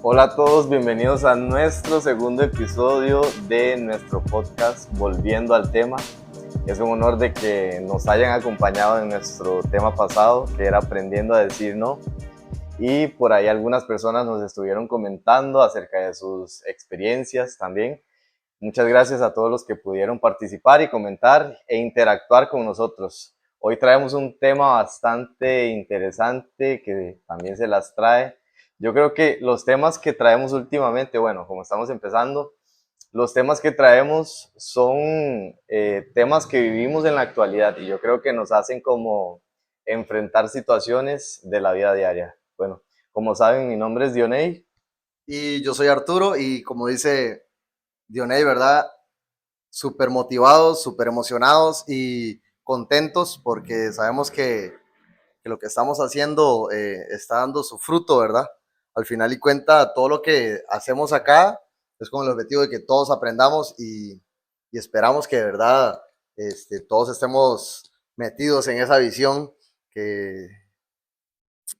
Hola a todos, bienvenidos a nuestro segundo episodio de nuestro podcast Volviendo al Tema. Es un honor de que nos hayan acompañado en nuestro tema pasado, que era aprendiendo a decir no. Y por ahí algunas personas nos estuvieron comentando acerca de sus experiencias también. Muchas gracias a todos los que pudieron participar y comentar e interactuar con nosotros. Hoy traemos un tema bastante interesante que también se las trae. Yo creo que los temas que traemos últimamente, bueno, como estamos empezando, los temas que traemos son temas que vivimos en la actualidad y yo creo que nos hacen como enfrentar situaciones de la vida diaria. Bueno, como saben, mi nombre es Dioney. Y yo soy Arturo y como dice Dioney, ¿verdad? Súper motivados, súper emocionados y contentos porque sabemos que lo que estamos haciendo está dando su fruto, ¿verdad? Al final y cuenta, todo lo que hacemos acá es con el objetivo de que todos aprendamos y esperamos que de verdad todos estemos metidos en esa visión que,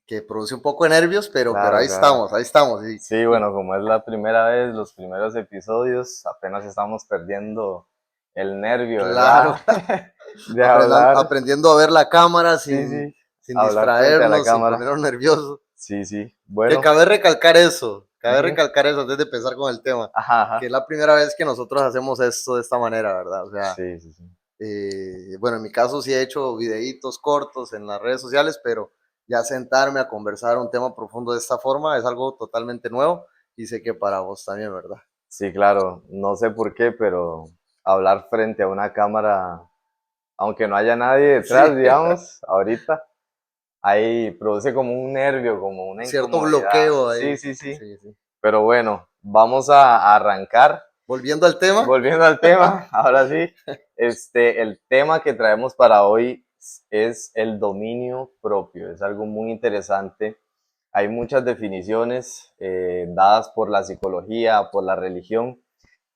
que produce un poco de nervios, pero Claro, claro. ahí estamos. Sí, bueno, como es la primera vez, los primeros episodios, apenas estamos perdiendo el nervio, Claro, ¿verdad? De hablar, aprendiendo a ver la cámara sí, sí, sin hablar frente a la distraernos, sin cámara. ponernos nerviosos. Sí, sí, Que bueno, cabe ujú, recalcar eso antes de empezar con el tema, ajá, que es ajá, la primera vez que nosotros hacemos esto de esta manera, ¿verdad? O sea, sí, sí, sí, bueno, en mi caso sí he hecho videitos cortos en las redes sociales, pero ya sentarme a conversar un tema profundo de esta forma es algo totalmente nuevo y sé que para vos también, ¿verdad? sí, claro, no sé por qué, pero hablar frente a una cámara, aunque no haya nadie Sí, detrás, digamos, ahorita, ahí produce como un nervio, como una cierto incomodidad. bloqueo Sí, ahí. sí, sí, Sí, sí. pero bueno, vamos a arrancar. Volviendo al tema, Volviendo al tema, ahora sí, el tema que traemos para hoy es el dominio propio. Es algo muy interesante. Hay muchas definiciones dadas por la psicología, por la religión,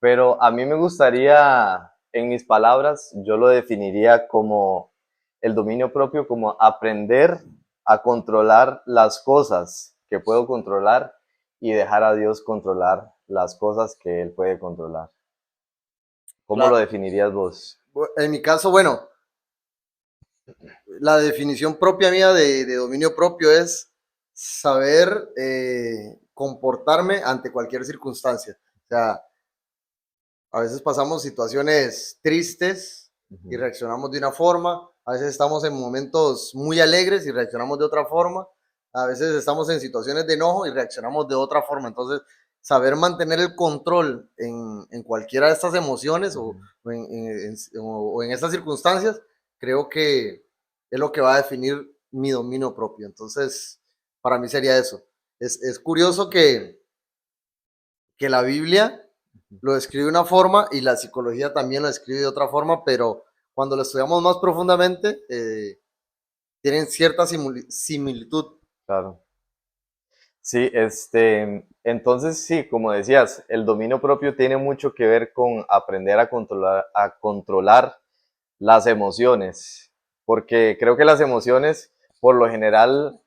pero a mí me gustaría, en mis palabras, yo lo definiría como el dominio propio, como aprender a controlar las cosas que puedo controlar y dejar a Dios controlar las cosas que Él puede controlar. ¿Cómo lo la, definirías vos? en mi caso, bueno, la definición propia mía de dominio propio es saber comportarme ante cualquier circunstancia. O sea, a veces pasamos situaciones tristes y Ujú. reaccionamos de una forma, a veces estamos en momentos muy alegres y reaccionamos de otra forma, a veces estamos en situaciones de enojo y reaccionamos de otra forma. Entonces, saber mantener el control en cualquiera de estas emociones Ujú. o en estas circunstancias, creo que es lo que va a definir mi dominio propio. Entonces, para mí sería eso. Es curioso que la Biblia lo describe de una forma y la psicología también lo describe de otra forma, pero cuando lo estudiamos más profundamente, tienen cierta similitud. Claro. Sí, entonces sí, como decías, el dominio propio tiene mucho que ver con aprender a controlar las emociones, porque creo que las emociones, por lo general,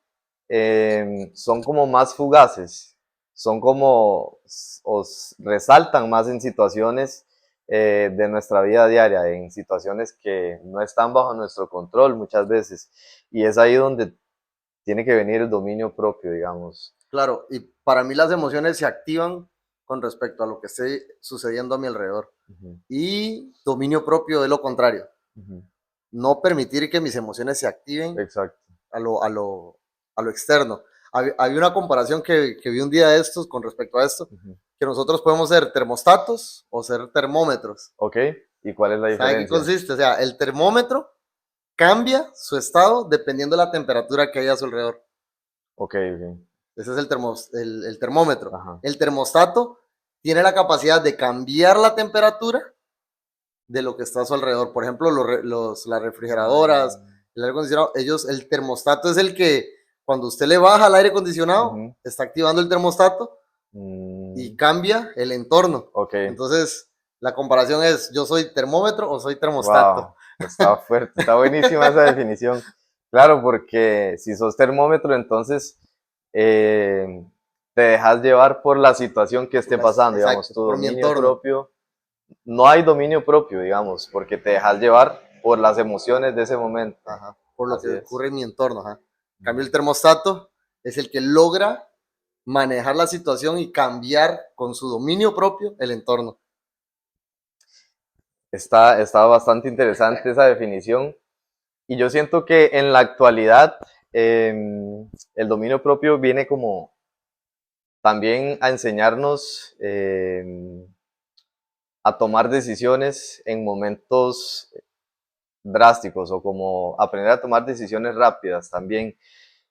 son como más fugaces, son como, os resaltan más en situaciones de nuestra vida diaria, en situaciones que no están bajo nuestro control muchas veces, y es ahí donde tiene que venir el dominio propio, digamos. Claro, y para mí las emociones se activan con respecto a lo que esté sucediendo a mi alrededor. Ujú, Y dominio propio es lo contrario. ujú. No permitir que mis emociones se activen Exacto. a a lo externo. Hay una comparación que vi un día de estos con respecto a esto, Ujú. que nosotros podemos ser termostatos o ser termómetros. Ok, ¿y cuál es la ¿Sabe qué diferencia? consiste? O sea, el termómetro cambia su estado dependiendo de la temperatura que haya a su alrededor. Ok, ok. Ese es el termómetro. Ajá. El termostato tiene la capacidad de cambiar la temperatura de lo que está a su alrededor. Por ejemplo, las refrigeradoras, Mm, el aire acondicionado, el termostato es el que cuando usted le baja al aire acondicionado, ujú, está activando el termostato y mm, cambia el entorno. ok, Entonces, la comparación es, ¿yo soy termómetro o soy termostato? wow, está fuerte, está buenísima esa definición. Claro, porque si sos termómetro, entonces eh, te dejas llevar por la situación que esté pasando, digamos, Exacto, tu por mi dominio entorno. propio. No hay dominio propio, digamos, porque te dejas llevar por las emociones de ese momento. Ajá, por lo que Así es. ocurre en mi entorno. Ajá. En cambio, el termostato es el que logra manejar la situación y cambiar con su dominio propio el entorno. Está bastante interesante esa definición. Y yo siento que en la actualidad el dominio propio viene como también a enseñarnos a tomar decisiones en momentos drásticos o como aprender a tomar decisiones rápidas también.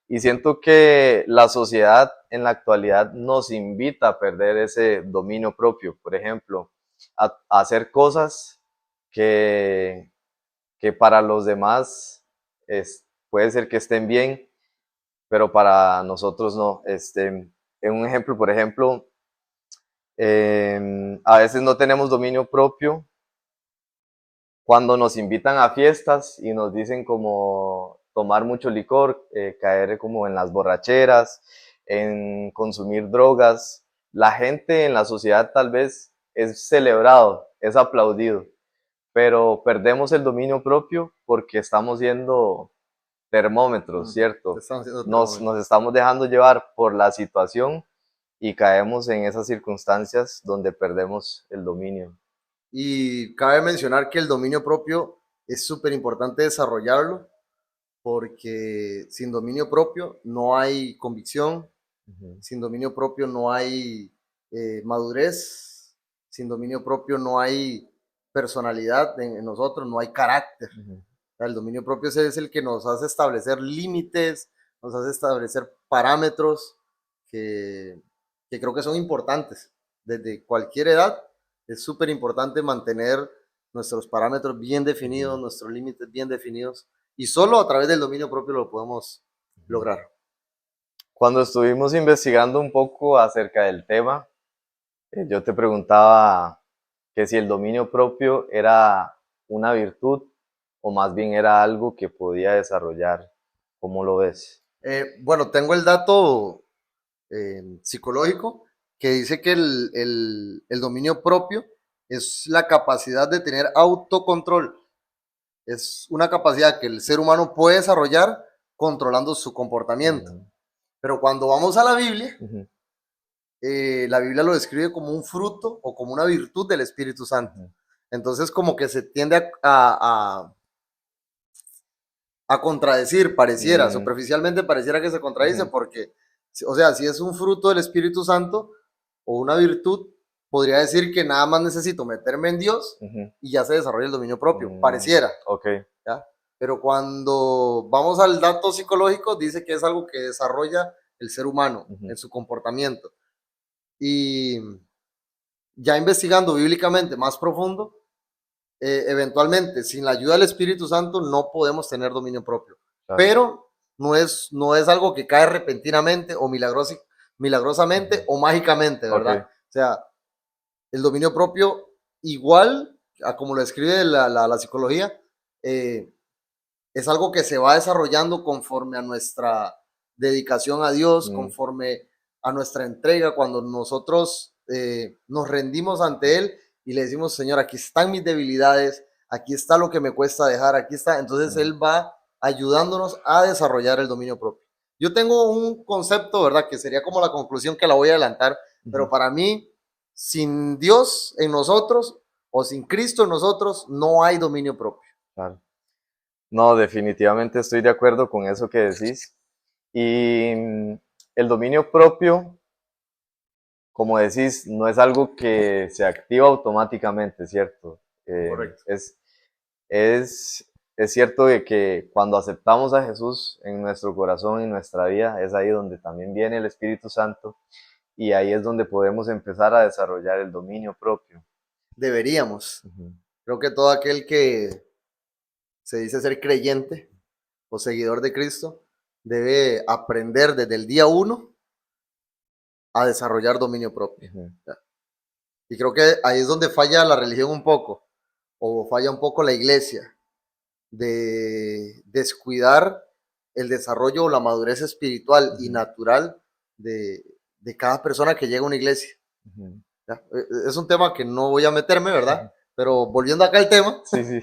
Y siento que la sociedad en la actualidad nos invita a perder ese dominio propio, por ejemplo, a hacer cosas que, que para los demás puede ser que estén bien, pero para nosotros no. En un ejemplo, por ejemplo, a veces no tenemos dominio propio cuando nos invitan a fiestas y nos dicen como tomar mucho licor, caer como en las borracheras, en consumir drogas. La gente en la sociedad tal vez es celebrado, es aplaudido, pero perdemos el dominio propio porque estamos siendo termómetros, ¿cierto? Estamos haciendo Nos termómetro. estamos dejando llevar por la situación y caemos en esas circunstancias donde perdemos el dominio. Y cabe mencionar que el dominio propio es súper importante desarrollarlo porque sin dominio propio no hay convicción, Ujú, sin dominio propio no hay madurez, sin dominio propio no hay personalidad en nosotros, no hay carácter. ujú. El dominio propio es el que nos hace establecer límites, nos hace establecer parámetros que, que creo que son importantes. Desde cualquier edad es súper importante mantener nuestros parámetros bien definidos, Ujú, nuestros límites bien definidos, y solo a través del dominio propio lo podemos ujú. lograr. Cuando estuvimos investigando un poco acerca del tema, yo te preguntaba que si el dominio propio era una virtud o más bien era algo que podía desarrollar. ¿Cómo lo ves? Bueno, tengo el dato psicológico que dice que el dominio propio es la capacidad de tener autocontrol. Es una capacidad que el ser humano puede desarrollar controlando su comportamiento. Mm, Pero cuando vamos a ujú, la Biblia lo describe como un fruto o como una virtud del Espíritu Santo. ujú, Entonces como que se tiende a contradecir, pareciera, mm, superficialmente pareciera que se contradice ujú, porque, o sea, si es un fruto del Espíritu Santo o una virtud, podría decir que nada más necesito meterme en Dios ujú, y ya se desarrolla el dominio propio, mm, pareciera, ok. ¿ya? Pero cuando vamos al dato psicológico, dice que es algo que desarrolla el ser humano Ujú, en su comportamiento. Y ya investigando bíblicamente más profundo, eventualmente, sin la ayuda del Espíritu Santo, no podemos tener dominio propio. claro. Pero no es algo que cae repentinamente o Ujú, milagrosamente o mágicamente, ok. ¿verdad? O sea, el dominio propio, igual a como lo describe la psicología, eh, es algo que se va desarrollando conforme a nuestra dedicación a Dios, Mm, conforme a nuestra entrega, cuando nosotros nos rendimos ante Él y le decimos, Señor, aquí están mis debilidades, aquí está lo que me cuesta dejar, aquí está. Entonces mm, Él va ayudándonos a desarrollar el dominio propio. Yo tengo un concepto, ¿verdad? Que sería como la conclusión que la voy a adelantar, ujú, pero para mí, sin Dios en nosotros o sin Cristo en nosotros, no hay dominio propio. claro. No, definitivamente estoy de acuerdo con eso que decís. Y el dominio propio, como decís, no es algo que se activa automáticamente, ¿cierto? Eh, Correcto. es, es cierto de que cuando aceptamos a Jesús en nuestro corazón y nuestra vida, es ahí donde también viene el Espíritu Santo y ahí es donde podemos empezar a desarrollar el dominio propio. Deberíamos. Ujú, Creo que todo aquel que se dice ser creyente o seguidor de Cristo debe aprender desde el día uno a desarrollar dominio propio. ujú, Y creo que ahí es donde falla la religión un poco, o falla un poco la iglesia, de descuidar el desarrollo o la madurez espiritual y ujú, natural de, de cada persona que llega a una iglesia. Ujú. ¿Ya? Es un tema que no voy a meterme, ¿verdad? Ujú. Pero volviendo acá al tema, Sí, sí.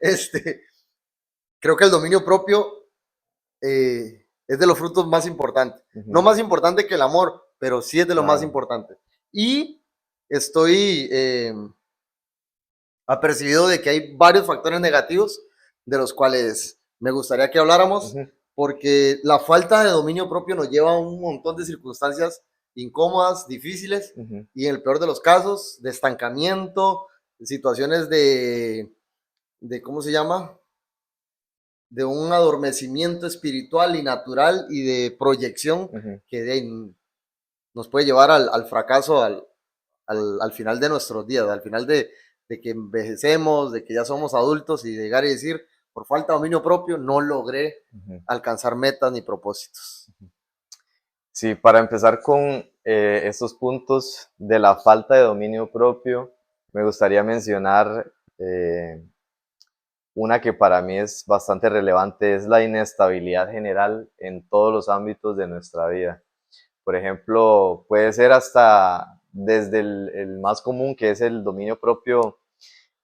este, creo que el dominio propio es de los frutos más importantes. No Ujú. más importante que el amor, pero sí es de lo más Claro. importante. Y estoy apercibido de que hay varios factores negativos de los cuales me gustaría que habláramos, Ujú. porque la falta de dominio propio nos lleva a un montón de circunstancias incómodas, difíciles, Ujú. y en el peor de los casos, de estancamiento, situaciones de ¿cómo se llama? De un adormecimiento espiritual y natural y de proyección Ujú. que nos puede llevar al fracaso al final de nuestros días, al final de que envejecemos, de que ya somos adultos y llegar y decir, por falta de dominio propio, no logré Ujú. alcanzar metas ni propósitos. Sí, para empezar con estos puntos de la falta de dominio propio, me gustaría mencionar una que para mí es bastante relevante, es la inestabilidad general en todos los ámbitos de nuestra vida. Por ejemplo, puede ser hasta desde el más común, que es el dominio propio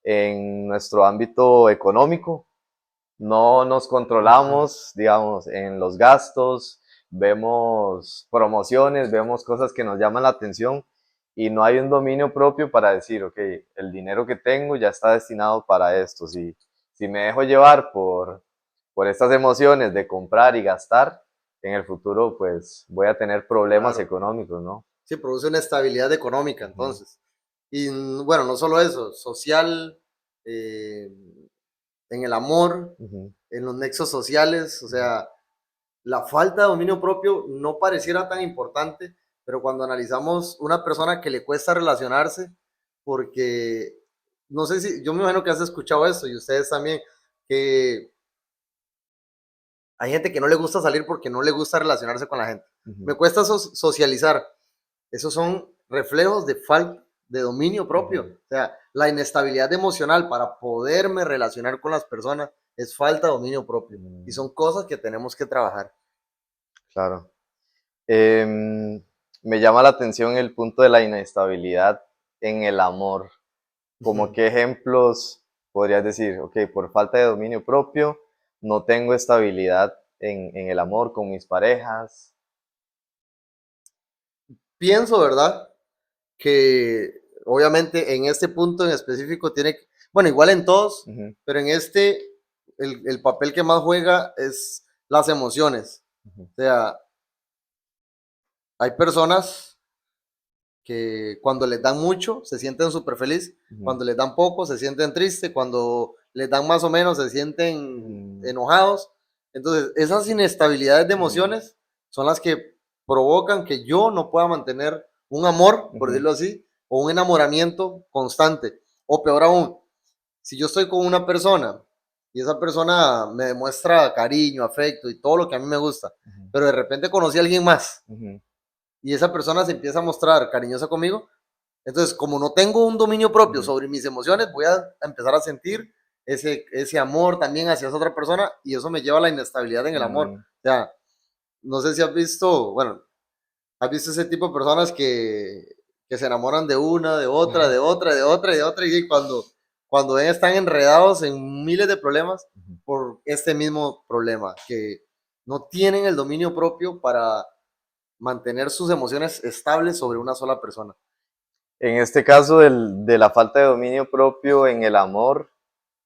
en nuestro ámbito económico. No nos controlamos, digamos, en los gastos, vemos promociones, vemos cosas que nos llaman la atención y no hay un dominio propio para decir, ok, el dinero que tengo ya está destinado para esto. Si me dejo llevar por estas emociones de comprar y gastar, en el futuro pues voy a tener problemas Claro, económicos, ¿no? sí, produce una estabilidad económica Ujú. entonces. Y bueno, no solo eso, social, eh, en el amor, Ujú. en los nexos sociales, o Ujú. sea, la falta de dominio propio no pareciera tan importante, pero cuando analizamos una persona que le cuesta relacionarse, porque no sé si, yo me imagino que has escuchado esto y ustedes también, que hay gente que no le gusta salir porque no le gusta relacionarse con la gente. Me Ujú. cuesta socializar. Esos son reflejos de falta de dominio propio. Ujú. O sea, la inestabilidad emocional para poderme relacionar con las personas es falta de dominio propio. Y Mm. son cosas que tenemos que trabajar. Claro. Me llama la atención el punto de la inestabilidad en el amor. ¿Como qué ejemplos podrías decir? Ok, por falta de dominio propio, no tengo estabilidad en el amor con mis parejas. Pienso, ¿verdad? Que obviamente en este punto en específico tiene, bueno, igual en todos, Ujú. pero en este el papel que más juega es las emociones. Ujú. O sea, hay personas que cuando les dan mucho se sienten súper feliz, Ujú. cuando les dan poco se sienten tristes, cuando les dan más o menos se sienten Mm. enojados. Entonces, esas inestabilidades de Ujú. emociones son las que provocan que yo no pueda mantener un amor, por Ujú. decirlo así, o un enamoramiento constante. O peor aún, si yo estoy con una persona y esa persona me demuestra cariño, afecto y todo lo que a mí me gusta, Ujú. pero de repente conocí a alguien más Ujú. y esa persona se empieza a mostrar cariñosa conmigo, entonces como no tengo un dominio propio Ujú. sobre mis emociones, voy a empezar a sentir ese amor también hacia esa otra persona y eso me lleva a la inestabilidad en el amor. Mm. O sea, no sé si has visto, bueno, has visto ese tipo de personas que se enamoran de una, de otra, de otra, de otra y de otra y cuando ven están enredados en miles de problemas Ujú. por este mismo problema, que no tienen el dominio propio para mantener sus emociones estables sobre una sola persona. En este caso de la falta de dominio propio en el amor,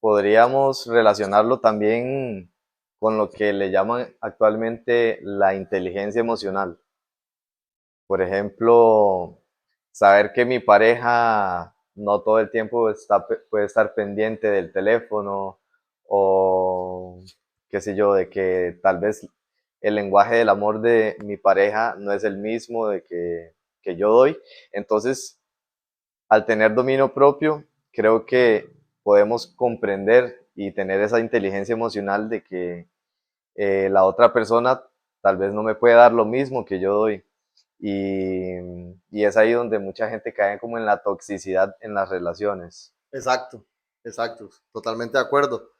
podríamos relacionarlo también con lo que le llaman actualmente la inteligencia emocional. Por ejemplo, saber que mi pareja no todo el tiempo puede estar pendiente del teléfono o qué sé yo, de que tal vez el lenguaje del amor de mi pareja no es el mismo que yo doy. Entonces, al tener dominio propio, creo que podemos comprender y tener esa inteligencia emocional de que la otra persona tal vez no me puede dar lo mismo que yo doy. Y es ahí donde mucha gente cae como en la toxicidad en las relaciones. Exacto, exacto, totalmente de acuerdo,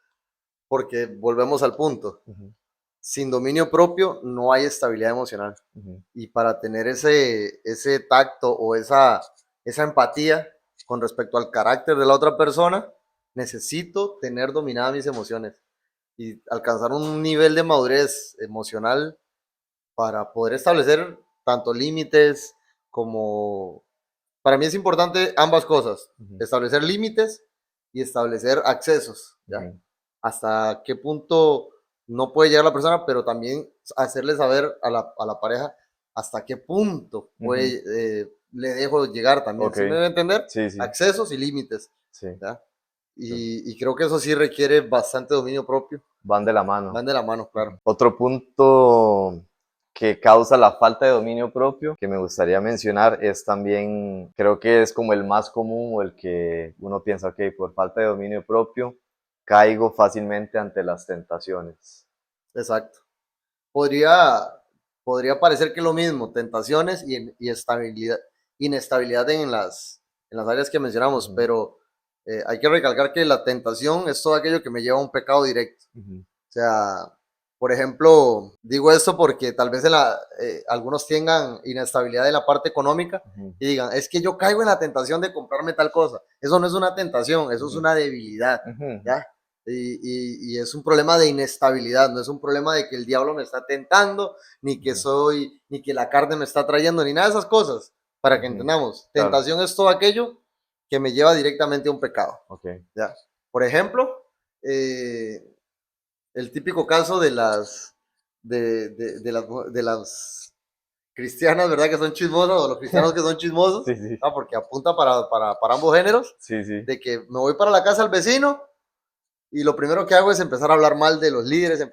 porque volvemos al punto. Ujú. sin dominio propio no hay estabilidad emocional. Ujú. Y para tener ese tacto o esa empatía con respecto al carácter de la otra persona, necesito tener dominadas mis emociones y alcanzar un nivel de madurez emocional para poder establecer tanto límites como... Para mí es importante ambas cosas, Ujú. establecer límites y establecer accesos, ¿ya? Ujú. Hasta qué punto no puede llegar la persona, pero también hacerle saber a la pareja hasta qué punto Ujú. puede, le dejo llegar también. Ok, ¿Sí me debe entender? sí, sí, Accesos y límites, sí, ¿ya? sí. Y creo que eso sí requiere bastante dominio propio. Van de la mano. Van de la mano, claro. Otro punto que causa la falta de dominio propio que me gustaría mencionar es también, creo que es como el más común o el que uno piensa, ok, por falta de dominio propio, caigo fácilmente ante las tentaciones. Exacto. Podría, podría parecer que es lo mismo, tentaciones y estabilidad, inestabilidad en las áreas que mencionamos, Ujú. pero hay que recalcar que la tentación es todo aquello que me lleva a un pecado directo. Ujú. O sea, por ejemplo, digo esto porque tal vez algunos tengan inestabilidad en la parte económica Ujú. y digan, es que yo caigo en la tentación de comprarme tal cosa. Eso no es una tentación, eso es Ujú. una debilidad, Ujú. ¿ya? Y es un problema de inestabilidad, no es un problema de que el diablo me está tentando, Ujú. ni que la carne me está trayendo, ni nada de esas cosas, para que Ujú. entendamos. Claro, Tentación es todo aquello que me lleva directamente a un pecado, ok. ¿ya? Por ejemplo, eh, el típico caso de las cristianas, ¿verdad? Que son chismosas, o los cristianos que son chismosos, Sí, sí, porque apunta para ambos géneros, sí, sí. de que me voy para la casa del vecino y lo primero que hago es empezar a hablar mal de los líderes,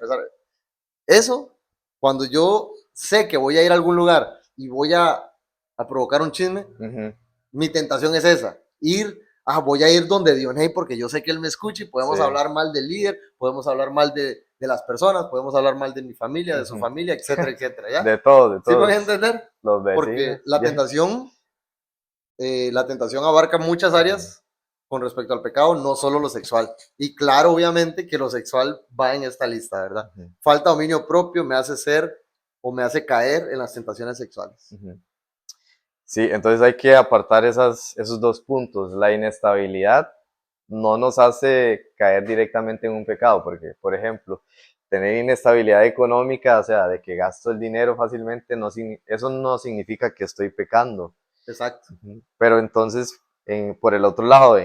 Eso, cuando yo sé que voy a ir a algún lugar y a provocar un chisme, Ujú. mi tentación es esa, voy a ir donde Dioney porque yo sé que él me escucha y Sí. podemos hablar mal del líder, podemos hablar mal de las personas, podemos hablar mal de mi familia, de su Ujú. familia, etcétera, etcétera, ¿ya? De todos, de ¿Sí me voy todos. a entender? Los vecinos. Porque Ya. la tentación abarca muchas Ujú. áreas con respecto al pecado, no solo lo sexual. Y claro, obviamente que lo sexual va en esta lista, ¿verdad? Ujú. Falta dominio propio me hace ser o me hace caer en las tentaciones sexuales. Ujú. Sí, entonces hay que apartar esos dos puntos. La inestabilidad no nos hace caer directamente en un pecado, porque, por ejemplo, tener inestabilidad económica, o sea, de que gasto el dinero fácilmente, eso no significa que estoy pecando. Exacto, Ujú. Pero entonces, por el otro lado,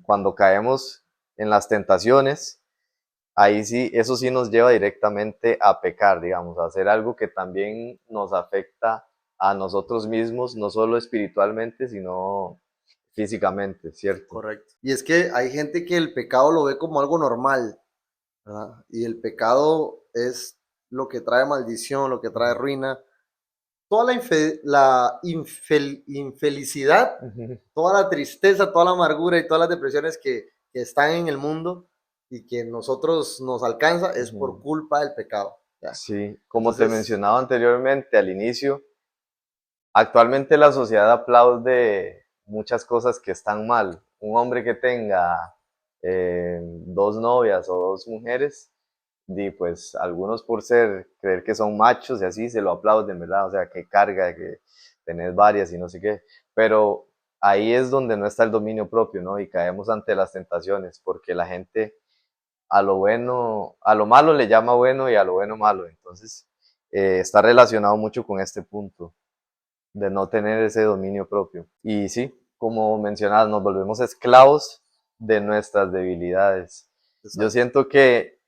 cuando caemos en las tentaciones, ahí sí, eso sí nos lleva directamente a pecar, digamos, a hacer algo que también nos afecta a nosotros mismos, no solo espiritualmente, sino físicamente, ¿cierto? correcto. Y es que hay gente que el pecado lo ve como algo normal, ¿verdad? Y el pecado es lo que trae maldición, lo que trae Ujú. ruina. Toda infelicidad, Ujú. toda la tristeza, toda la amargura y todas las depresiones que están en el mundo y que nosotros nos alcanza es por Ujú. culpa del pecado, ¿ya? Sí, como te Entonces, mencionaba anteriormente al inicio, actualmente la sociedad aplaude muchas cosas que están mal. Un hombre que tenga dos novias o dos mujeres, pues algunos por creer que son machos y así se lo aplauden, ¿verdad? O sea, que carga, que tenés varias y no sé qué. Pero ahí es donde no está el dominio propio, ¿no? Y caemos ante las tentaciones, porque la gente a lo bueno, a lo malo le llama bueno y a lo bueno malo. Entonces, está relacionado mucho con este punto de no tener ese dominio propio. Y sí, como mencionabas, nos volvemos esclavos de nuestras debilidades. Yo exacto. siento que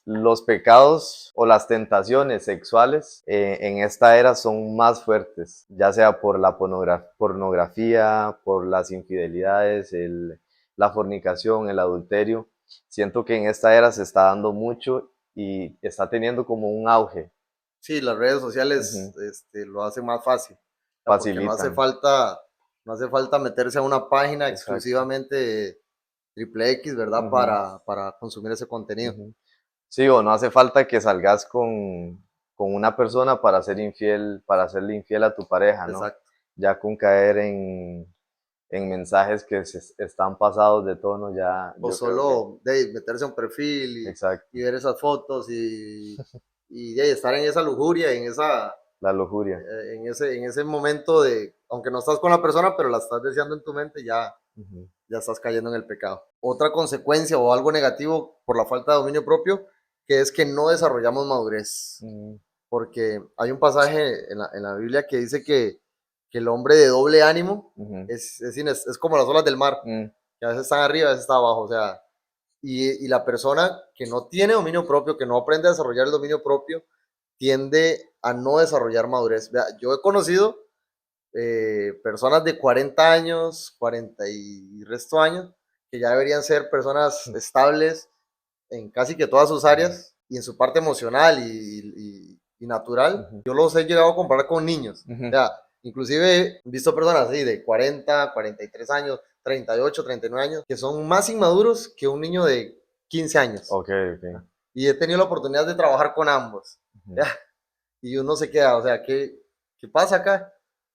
los pecados o las tentaciones sexuales en esta era son más fuertes, ya sea por la pornografía, por las infidelidades, la fornicación, el adulterio. Siento que en esta era se está dando mucho y está teniendo como un auge. Sí, las redes sociales Ujú. lo hacen más fácil, ¿ya? Porque Facilitan. no hace falta meterse a una página Exacto. exclusivamente triple X, ¿verdad? Ujú. Para consumir ese contenido. Ujú. Sí, o no hace falta que salgas con una persona para ser infiel, para serle infiel a tu pareja, ¿no? Exacto. Ya con caer en mensajes que están pasados de tono, ya O yo creo solo de meterse a un perfil que, exacto, y ver esas fotos y de estar en esa lujuria, la lujuria. en ese momento de, aunque no estás con la persona, pero la estás deseando en tu mente, Ujú. ya estás cayendo en el pecado. Otra consecuencia o algo negativo por la falta de dominio propio, que es que no desarrollamos madurez. Mm, Porque hay un pasaje en la Biblia que dice que el hombre de doble ánimo ujú, es como las olas del mar, mm, que a veces están arriba, a veces están abajo. O sea, y la persona que no tiene dominio propio, que no aprende a desarrollar el dominio propio, tiende a no desarrollar madurez. Vea, yo he conocido personas de 40 años, 40 y resto años, que ya deberían ser personas estables en casi que todas sus ujú, áreas y en su parte emocional y natural. ujú, Yo los he llegado a comparar con niños. O ujú. sea, inclusive he visto personas así de 40, 43 años, 38, 39 años, que son más inmaduros que un niño de 15 años. Ok, ok. Y he tenido la oportunidad de trabajar con ambos. Ujú. Y uno se queda, o sea, ¿qué pasa acá?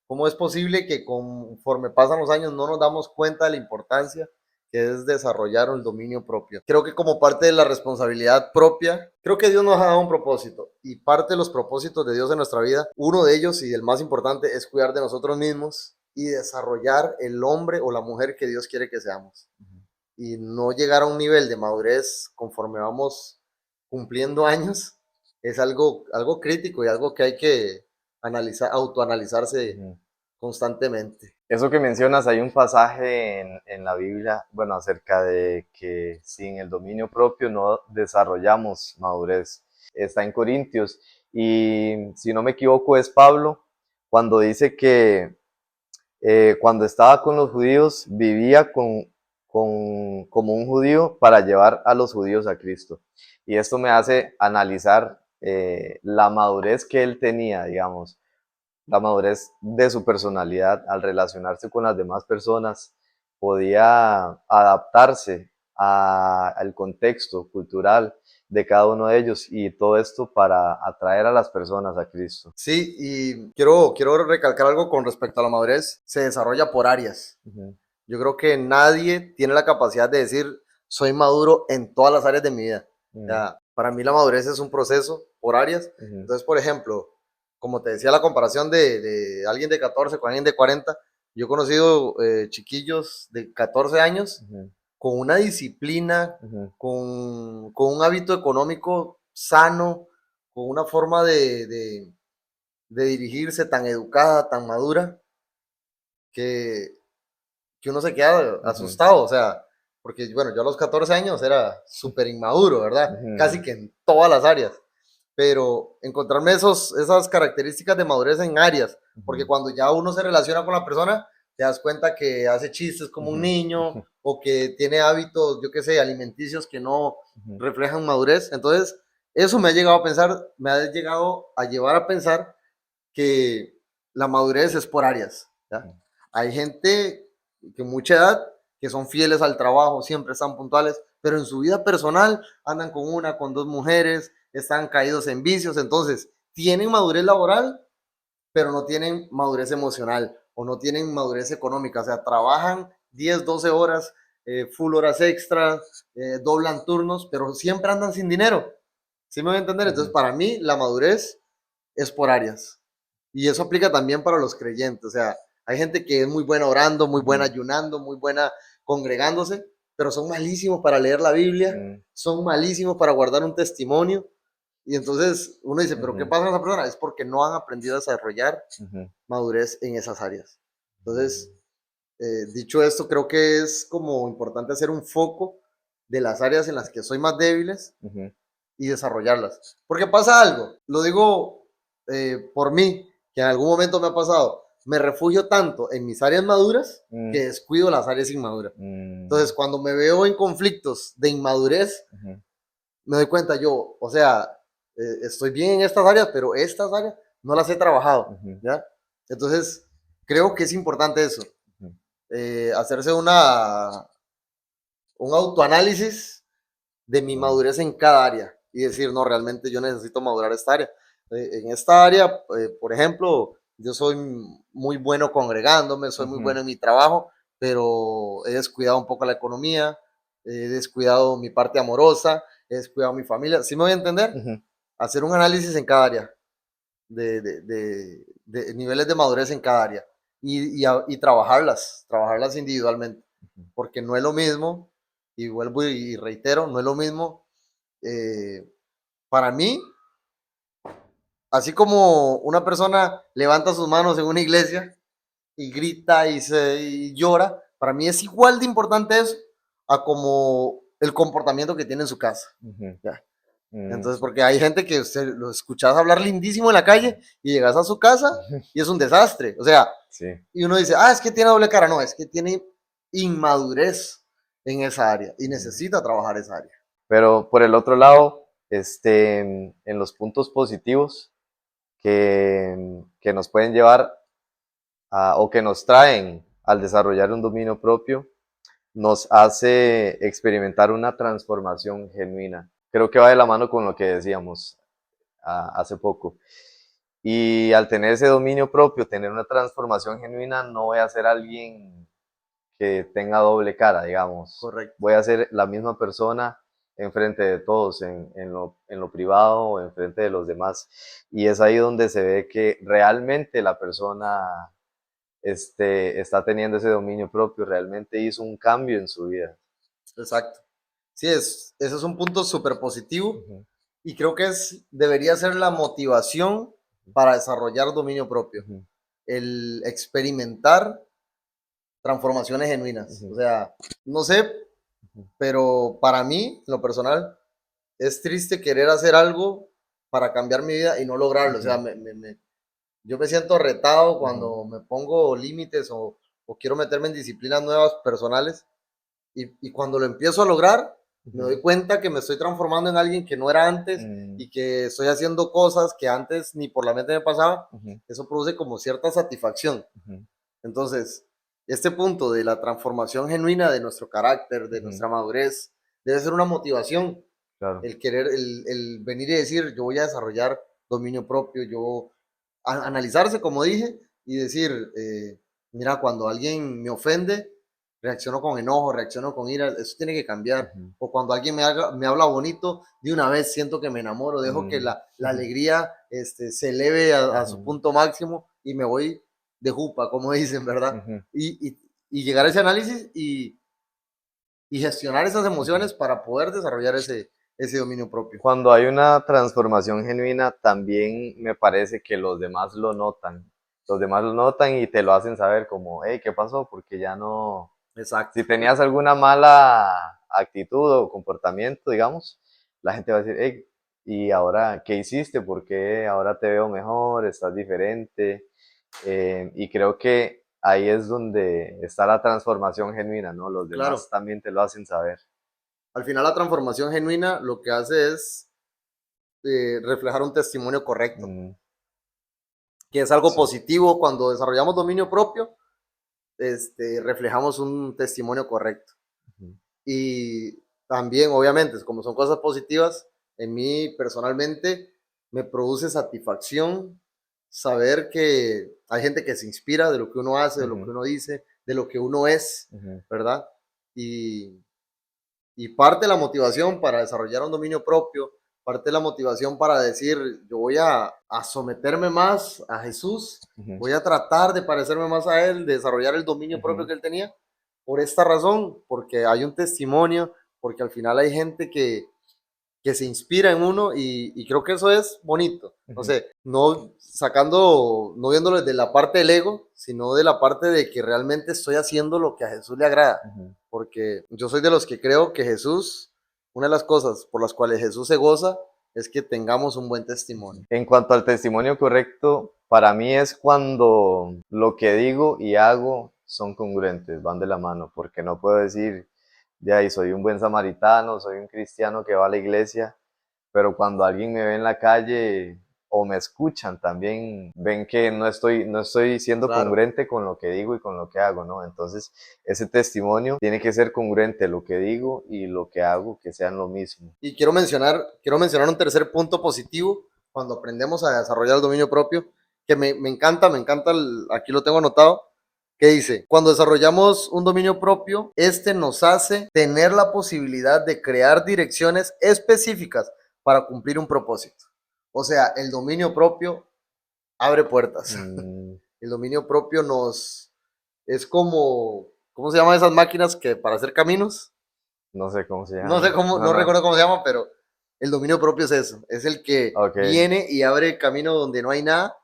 ¿Cómo es posible que conforme pasan los años no nos damos cuenta de la importancia que es desarrollar el dominio propio? Creo que como parte de la responsabilidad propia, creo que Dios nos ha dado un propósito y parte de los propósitos de Dios en nuestra vida, uno de ellos y el más importante es cuidar de nosotros mismos y desarrollar el hombre o la mujer que Dios quiere que seamos y no llegar a un nivel de madurez conforme vamos cumpliendo años es algo crítico y algo que hay que analizar, autoanalizarse Ujú. constantemente. Eso que mencionas, hay un pasaje en la Biblia, bueno, acerca de que sin el dominio propio no desarrollamos madurez. Está en Corintios y si no me equivoco es Pablo cuando dice que cuando estaba con los judíos vivía como un judío para llevar a los judíos a Cristo. Y esto me hace analizar la madurez que él tenía, digamos, la madurez de su personalidad al relacionarse con las demás personas, podía adaptarse al contexto cultural de cada uno de ellos y todo esto para atraer a las personas a Cristo. Sí, y quiero recalcar algo con respecto a la madurez. Se desarrolla por áreas. Ujú, Yo creo que nadie tiene la capacidad de decir soy maduro en todas las áreas de mi vida. O ujú, sea, para mí la madurez es un proceso por áreas. ujú, Entonces, por ejemplo, como te decía la comparación de alguien de 14 con alguien de 40, yo he conocido chiquillos de 14 años ujú, con una disciplina, ujú, con un hábito económico sano, con una forma de dirigirse tan educada, tan madura, que, que uno se queda ujú, asustado, o sea, porque bueno, yo a los 14 años era súper inmaduro, ¿verdad? Casi ujú, que en todas las áreas, pero encontrarme esas características de madurez en áreas, porque ujú, cuando ya uno se relaciona con la persona, te das cuenta que hace chistes como un ujú, niño ujú, o que tiene hábitos, yo qué sé, alimenticios que no ujú, reflejan madurez. Entonces, eso me ha llegado a pensar, me ha llegado a llevar a pensar que la madurez es por áreas. ¿Ya? Hay gente que mucha edad que son fieles al trabajo, siempre están puntuales, pero en su vida personal andan con una, con dos mujeres, están caídos en vicios, entonces tienen madurez laboral, pero no tienen madurez emocional o no tienen madurez económica, o sea, trabajan 10, 12 horas, full horas extras, doblan turnos, pero siempre andan sin dinero. ¿Sí me voy a entender? Entonces, ujú, para mí, la madurez es por áreas. Y eso aplica también para los creyentes. O sea, hay gente que es muy buena orando, muy buena ujú, ayunando, muy buena congregándose, pero son malísimos para leer la Biblia, ujú, son malísimos para guardar un testimonio. Y entonces uno dice, ¿pero qué ujú, pasa con esa persona? Es porque no han aprendido a desarrollar ujú, madurez en esas áreas. Entonces, dicho esto, creo que es como importante hacer un foco de las áreas en las que soy más débiles ujú, y desarrollarlas. Porque pasa algo, lo digo por mí, que en algún momento me ha pasado, me refugio tanto en mis áreas maduras que ujú, descuido las áreas inmaduras. ujú, Entonces, cuando me veo en conflictos de inmadurez, ujú, me doy cuenta yo, o sea, estoy bien en estas áreas, pero estas áreas no las he trabajado, ujú, ¿ya? Entonces, creo que es importante eso, ujú, hacerse un autoanálisis de mi ujú, madurez en cada área y decir, no, realmente yo necesito madurar esta área. En esta área, por ejemplo, yo soy muy bueno congregándome, soy muy ujú, bueno en mi trabajo, pero he descuidado un poco la economía, he descuidado mi parte amorosa, he descuidado mi familia. ¿Sí me voy a entender? Ujú. Hacer un análisis en cada área, de niveles de madurez en cada área y trabajarlas individualmente, porque no es lo mismo, y vuelvo y reitero, no es lo mismo eh, para mí, así como una persona levanta sus manos en una iglesia y grita y llora, para mí es igual de importante eso a como el comportamiento que tiene en su casa. Ujú. ¿Ya? Mm, Entonces, porque hay gente que usted lo escuchás hablar lindísimo en la calle y llegas a su casa y es un desastre. O sea, sí. y uno dice, es que tiene doble cara. No, es que tiene inmadurez en esa área y Ujú. necesita trabajar esa área. Pero por el otro lado, en los puntos positivos que nos pueden llevar o que nos traen al desarrollar un dominio propio, nos hace experimentar una transformación genuina. Creo que va de la mano con lo que decíamos hace poco. Y al tener ese dominio propio, tener una transformación genuina, no voy a ser alguien que tenga doble cara, digamos. Correcto. Voy a ser la misma persona enfrente de todos, en lo privado o enfrente de los demás. Y es ahí donde se ve que realmente la persona está teniendo ese dominio propio, realmente hizo un cambio en su vida. Exacto. Sí, ese es un punto súper positivo Ujú, y creo que debería ser la motivación para desarrollar dominio propio, ujú, el experimentar transformaciones genuinas. O ujú, sea, no sé, ujú, pero para mí, en lo personal, es triste querer hacer algo para cambiar mi vida y no lograrlo. O sea, ujú, yo me siento retado ujú, cuando me pongo límites o quiero meterme en disciplinas nuevas personales y cuando lo empiezo a lograr, me ujú, doy cuenta que me estoy transformando en alguien que no era antes mm, y que estoy haciendo cosas que antes ni por la mente me pasaba. ujú, Eso produce como cierta satisfacción. ujú, Entonces, este punto de la transformación genuina de nuestro carácter, de ujú, nuestra madurez, debe ser una motivación. claro. El querer, el venir y decir, yo voy a desarrollar dominio propio, analizarse, como dije, y decir, mira, cuando alguien me ofende, reacciono con enojo, reacciono con ira, eso tiene que cambiar. Ujú, O cuando alguien me habla bonito, de una vez siento que me enamoro, dejo que mm, la alegría se eleve a su ujú, punto máximo y me voy de jupa, como dicen, ¿verdad? ujú, Y llegar a ese análisis y gestionar esas ujú. emociones para poder desarrollar ese dominio propio. Cuando hay una transformación genuina, también me parece que los demás lo notan. Los demás lo notan y te lo hacen saber como, hey, ¿qué pasó? Porque ya no, Exacto. si tenías alguna mala actitud o comportamiento, digamos, la gente va a decir, hey, ¿y ahora qué hiciste? ¿Por qué ahora te veo mejor? ¿Estás diferente? Y creo que ahí es donde está la transformación genuina, ¿no? Los demás Claro, también te lo hacen saber. al final la transformación genuina lo que hace es reflejar un testimonio correcto, Mm, que es algo sí. positivo cuando desarrollamos dominio propio, reflejamos un testimonio correcto. Ujú, Y también, obviamente, como son cosas positivas, en mí personalmente me produce satisfacción saber que hay gente que se inspira de lo que uno hace, de lo que ujú, uno dice, de lo que uno es, ujú, ¿verdad? Y, y parte de la motivación para desarrollar un dominio propio, parte de la motivación para decir, yo voy a someterme más a Jesús, ujú, voy a tratar de parecerme más a Él, de desarrollar el dominio propio ujú, que Él tenía, por esta razón, porque hay un testimonio, porque al final hay gente que se inspira en uno y creo que eso es bonito. No ujú, sé, no viéndolo desde la parte del ego, sino de la parte de que realmente estoy haciendo lo que a Jesús le agrada. ujú. Porque yo soy de los que creo que Jesús, una de las cosas por las cuales Jesús se goza es que tengamos un buen testimonio. En cuanto al testimonio correcto, para mí es cuando lo que digo y hago son congruentes, van de la mano, porque no puedo decir, de ahí soy un buen samaritano, soy un cristiano que va a la iglesia, pero cuando alguien me ve en la calle o me escuchan también, ven que no estoy siendo Claro. congruente con lo que digo y con lo que hago, ¿no? Entonces, ese testimonio tiene que ser congruente lo que digo y lo que hago, que sean lo mismo. Y quiero mencionar un tercer punto positivo cuando aprendemos a desarrollar el dominio propio, que me encanta, aquí lo tengo anotado, que dice, cuando desarrollamos un dominio propio, este nos hace tener la posibilidad de crear direcciones específicas para cumplir un propósito. O sea, el dominio propio abre puertas. El dominio propio es como, ¿cómo se llaman esas máquinas que para hacer caminos? No sé cómo se llama. No sé cómo, no recuerdo cómo se llama, pero el dominio propio es eso. Es el que viene y abre camino donde no hay nada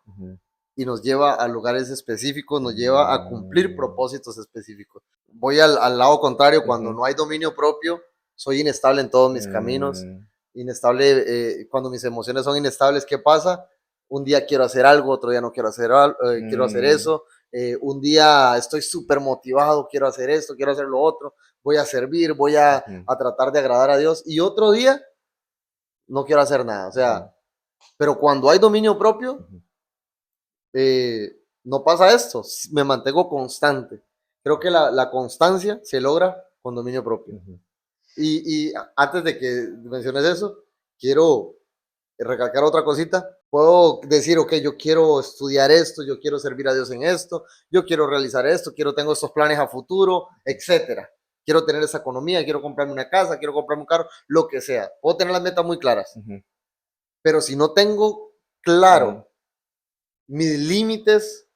y nos lleva a lugares específicos, nos lleva a cumplir propósitos específicos. Voy al lado contrario, cuando no hay dominio propio, soy inestable en todos mis caminos, inestable, cuando mis emociones son inestables, ¿qué pasa? Un día quiero hacer algo, otro día no quiero hacer, quiero hacer eso, un día estoy súper motivado, quiero hacer esto, quiero hacer lo otro, voy a servir, voy a tratar de agradar a Dios, y otro día no quiero hacer nada, o sea, pero cuando hay dominio propio, no pasa esto, me mantengo constante. Creo que la constancia se logra con dominio propio. Y antes de que menciones eso, quiero recalcar otra cosita. Puedo decir, ok, yo quiero estudiar esto, yo quiero servir a Dios en esto, yo quiero realizar esto, tengo estos planes a futuro, etcétera. Quiero tener esa economía, quiero comprarme una casa, quiero comprarme un carro, lo que sea. Puedo tener las metas muy claras. Pero si no tengo claro mis límites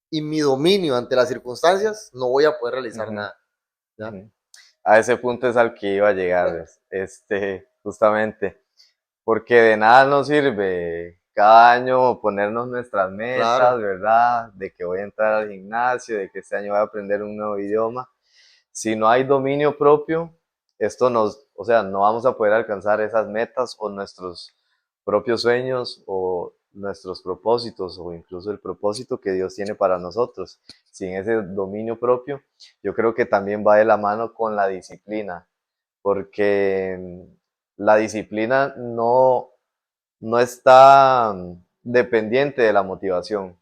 y mi dominio ante las circunstancias, no voy a poder realizar nada. ¿Ya? A ese punto es al que iba a llegar, justamente, porque de nada nos sirve cada año ponernos nuestras metas, Claro. ¿verdad? De que voy a entrar al gimnasio, de que este año voy a aprender un nuevo idioma. Si no hay dominio propio, o sea, no vamos a poder alcanzar esas metas o nuestros propios sueños o nuestros propósitos o incluso el propósito que Dios tiene para nosotros. Sin ese dominio propio, yo creo que también va de la mano con la disciplina, porque la disciplina no está dependiente de la motivación.